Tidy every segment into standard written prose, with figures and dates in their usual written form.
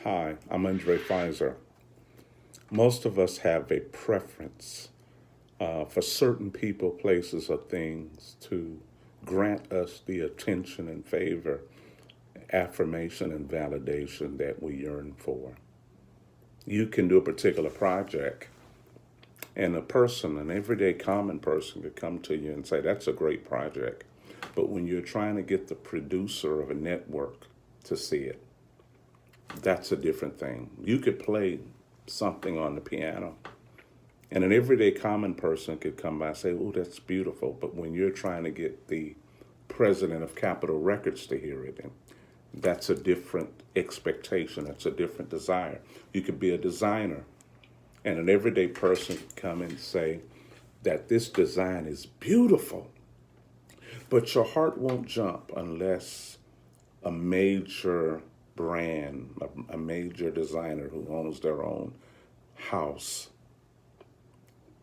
Hi, I'm Undrai Fizer. Most of us have a preference for certain people, places, or things to grant us the attention and favor, affirmation and validation that we yearn for. You can do a particular project, and an everyday common person, could come to you and say, that's a great project. But when you're trying to get the producer of a network to see it, that's a different thing. You could play something on the piano, and an everyday common person could come by and say, oh, that's beautiful. But when you're trying to get the president of Capitol Records to hear it, and that's a different expectation. That's a different desire. You could be a designer, and an everyday person could come and say that this design is beautiful, but your heart won't jump unless a major brand, a major designer who owns their own house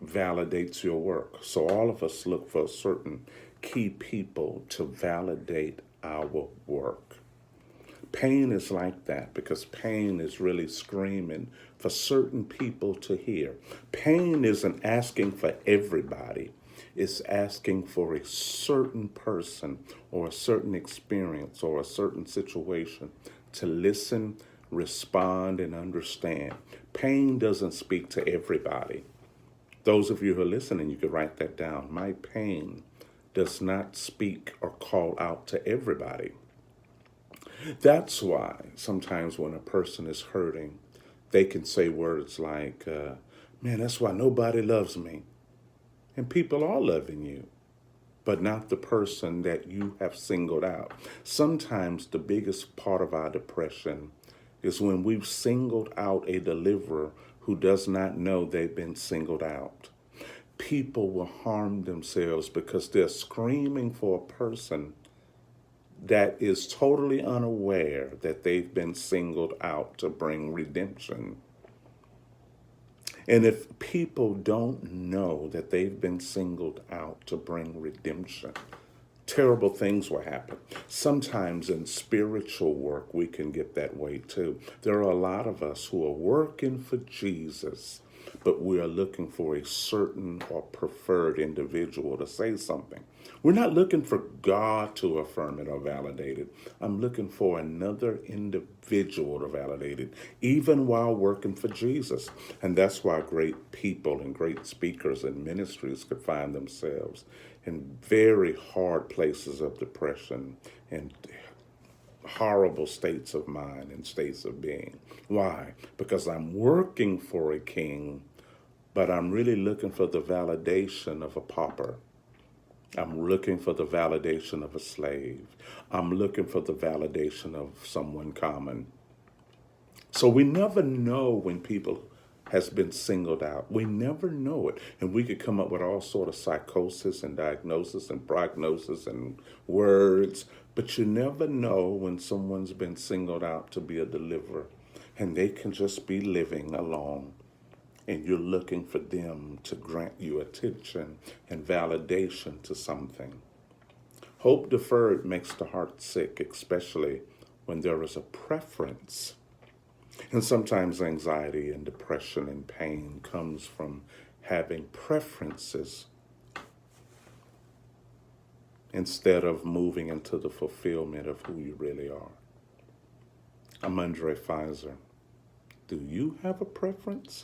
validates your work. So all of us look for certain key people to validate our work. Pain is like that because pain is really screaming for certain people to hear. Pain isn't asking for everybody. It's asking for a certain person or a certain experience or a certain situation to listen, respond, and understand. Pain doesn't speak to everybody. Those of you who are listening, you could write that down. My pain does not speak or call out to everybody. That's why sometimes when a person is hurting, they can say words like, man, that's why nobody loves me. And people are loving you, but not the person that you have singled out. Sometimes the biggest part of our depression is when we've singled out a deliverer who does not know they've been singled out. People will harm themselves because they're screaming for a person that is totally unaware that they've been singled out to bring redemption. And if people don't know that they've been singled out to bring redemption, terrible things will happen. Sometimes in spiritual work, we can get that way too. There are a lot of us who are working for Jesus, but we are looking for a certain or preferred individual to say something. We're not looking for God to affirm it or validate it. I'm looking for another individual to validate it, even while working for Jesus. And that's why great people and great speakers and ministries could find themselves in very hard places of depression and horrible states of mind and states of being. Why? Because I'm working for a king, but I'm really looking for the validation of a pauper. I'm looking for the validation of a slave. I'm looking for the validation of someone common. So we never know when people has been singled out. We never know it. And we could come up with all sort of psychosis and diagnosis and prognosis and words, but you never know when someone's been singled out to be a deliverer, and they can just be living along, and you're looking for them to grant you attention and validation to something. Hope deferred makes the heart sick, especially when there is a preference. And sometimes anxiety and depression and pain comes from having preferences instead of moving into the fulfillment of who you really are. I'm Undrai Fizer. Do you have a preference?